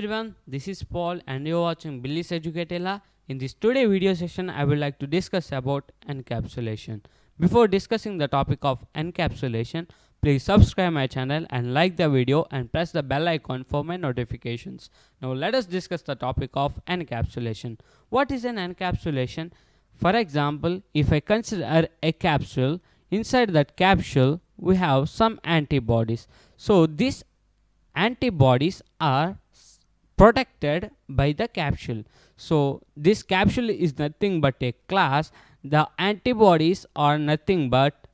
everyone, this is Paul and you're watching Billy's Educatella. In this today video session, I would like to discuss about encapsulation. Before discussing the topic of encapsulation, please subscribe my channel and like the video and press the bell icon for my notifications. Now let us discuss the topic of encapsulation. What is an encapsulation? For example, if I consider a capsule, inside that capsule we have some antibodies. So these antibodies are protected by the capsule. So this capsule is nothing but a class. The antibodies are nothing but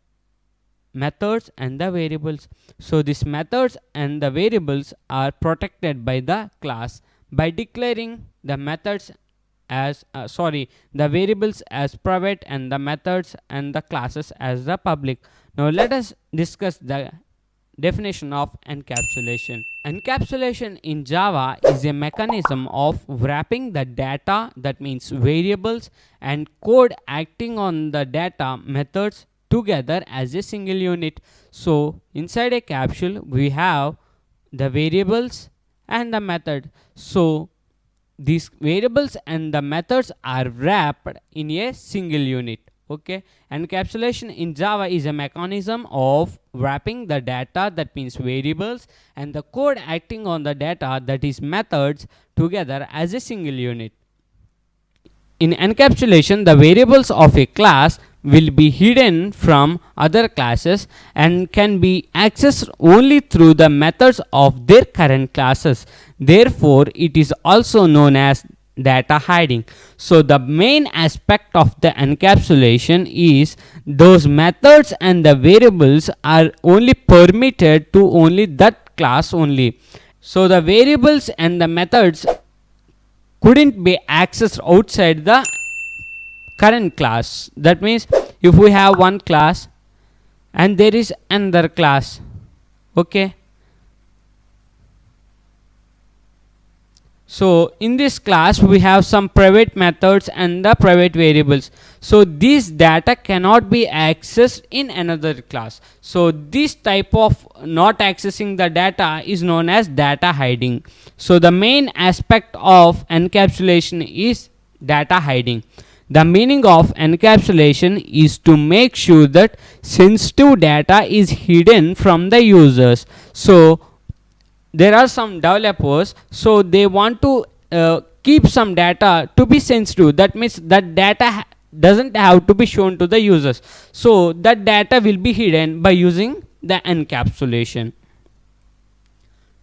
methods and the variables. So these methods and the variables are protected by the class by declaring the methods as the variables as private and the methods and the classes as the public. Now let us discuss the definition of encapsulation. Encapsulation in Java is a mechanism of wrapping the data, that means variables, and code acting on the data methods together as a single unit. So inside a capsule we have the variables and the method. So these variables and the methods are wrapped in a single unit. Okay, encapsulation in Java is a mechanism of wrapping the data, that means variables, and the code acting on the data, that is methods, together as a single unit. In encapsulation, the variables of a class will be hidden from other classes and can be accessed only through the methods of their current classes. Therefore, it is also known as data hiding. So the main aspect of the encapsulation is those methods and the variables are only permitted to only that class only. So the variables and the methods couldn't be accessed outside the current class. That means if we have one class and there is another class, okay, so in this class we have some private methods and the private variables. So this data cannot be accessed in another class. So this type of not accessing the data is known as data hiding. So the main aspect of encapsulation is data hiding. The meaning of encapsulation is to make sure that sensitive data is hidden from the users. So there are some developers, so they want to keep some data to be sensitive. That means that data doesn't have to be shown to the users. So that data will be hidden by using the encapsulation.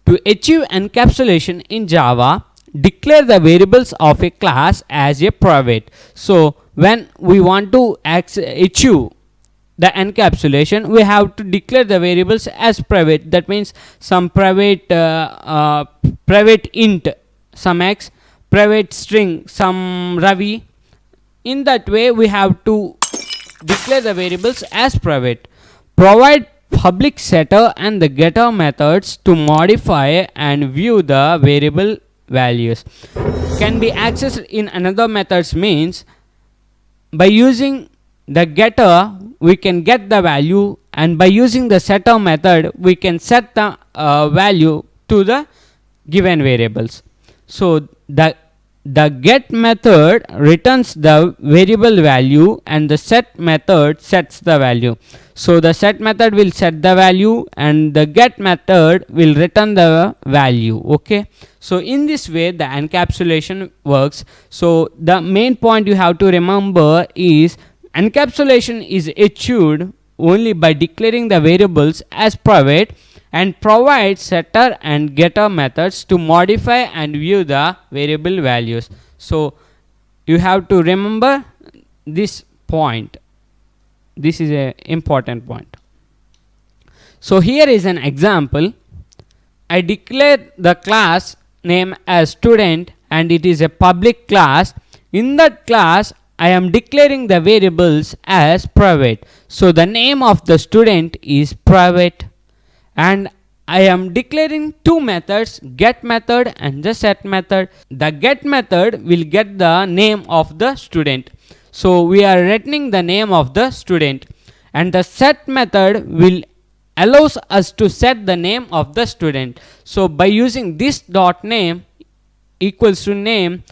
To achieve encapsulation in Java, declare the variables of a class as a private. So when we want to achieve the encapsulation, we have to declare the variables as private. That means some private private int some x, private string some Ravi. In that way we have to declare the variables as private. Provide public setter and the getter methods to modify and view the variable values. Can be accessed in another methods means by using the getter we can get the value, and by using the setter method we can set the value to the given variables. So the get method returns the variable value and the set method sets the value. So the set method will set the value and the get method will return the value. Okay, so in this way the encapsulation works. So the main point you have to remember is encapsulation is achieved only by declaring the variables as private and provide setter and getter methods to modify and view the variable values. So you have to remember this point. This is an important point. So here is an example. I declare the class name as student and it is a public class. In that class I am declaring the variables as private. So the name of the student is private, and I am declaring two methods, get method and the set method. The get method will get the name of the student. So we are returning the name of the student, and the set method will allows us to set the name of the student. So by using this dot name equals to name,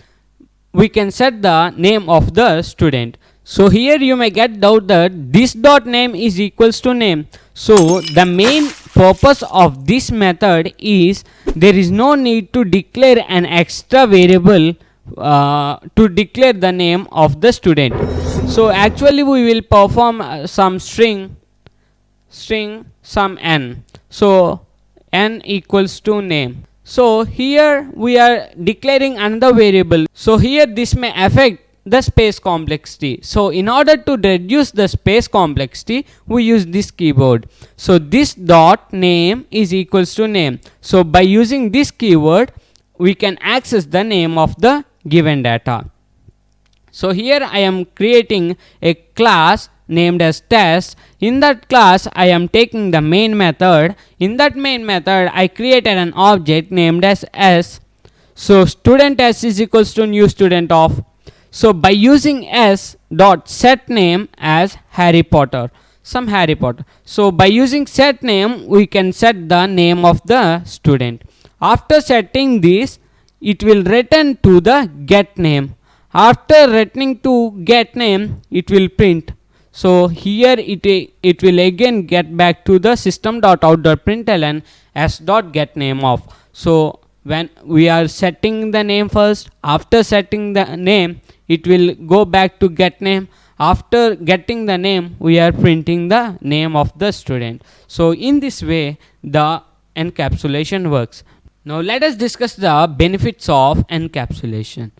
we can set the name of the student. So here you may get doubt that this dot name is equals to name. So the main purpose of this method is there is no need to declare an extra variable to declare the name of the student. So actually we will perform some string some n. So n equals to name. So here we are declaring another variable. So here this may affect the space complexity. So in order to reduce the space complexity, we use this keyword. So this dot name is equals to name. So by using this keyword, we can access the name of the given data. So here I am creating a class named as test. In that class I am taking the main method. In that main method I created an object named as s. So student s is equals to new student of. So by using s dot set name as Harry Potter, some Harry Potter. So by using set name we can set the name of the student. After setting this, it will return to the get name. After returning to get name, it will print. So here it will again get back to the system.out.println s.getName of. So when we are setting the name first, after setting the name, it will go back to get name. After getting the name, we are printing the name of the student. So in this way the encapsulation works. Now let us discuss the benefits of encapsulation.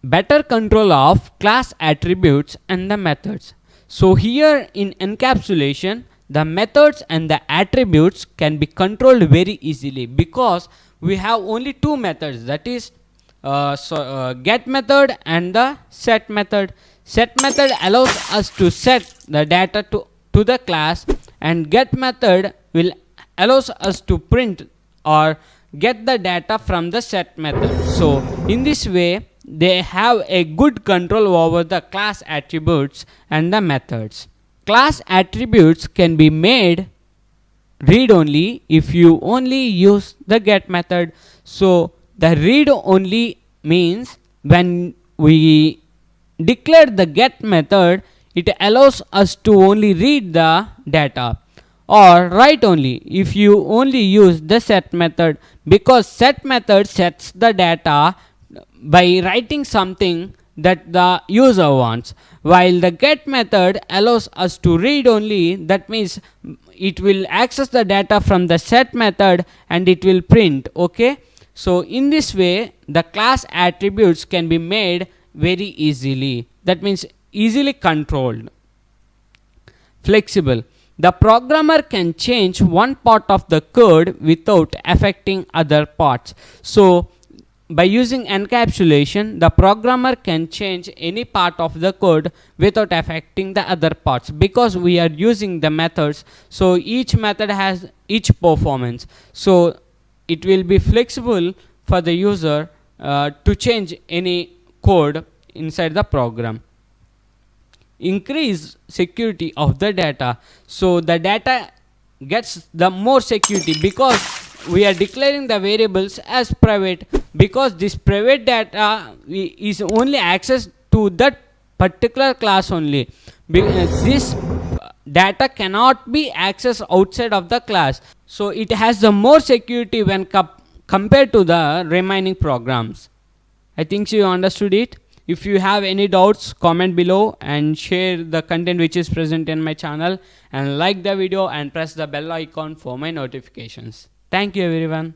Better control of class attributes and the methods. So here in encapsulation, the methods and the attributes can be controlled very easily because we have only two methods, that is get method and the set method. Set method allows us to set the data to the class, and get method will allows us to print or get the data from the set method. So in this way they have a good control over the class attributes and the methods. Class attributes can be made read only if you only use the get method. So the read only means when we declare the get method, it allows us to only read the data, or write only if you only use the set method, because set method sets the data by writing something that the user wants, while the get method allows us to read only. That means it will access the data from the set method and it will print. Okay, so in this way the class attributes can be made very easily, that means easily controlled. Flexible. The programmer can change one part of the code without affecting other parts. So by using encapsulation, the programmer can change any part of the code without affecting the other parts, because we are using the methods. So each method has each performance. So it will be flexible for the user to change any code inside the program. Increase security of the data. So the data gets the more security because we are declaring the variables as private, because this private data is only accessed to that particular class only. This data cannot be accessed outside of the class, so it has the more security when compared to the remaining programs. I think you understood it. If you have any doubts, comment below and share the content which is present in my channel, and like the video and press the bell icon for my notifications. Thank you everyone.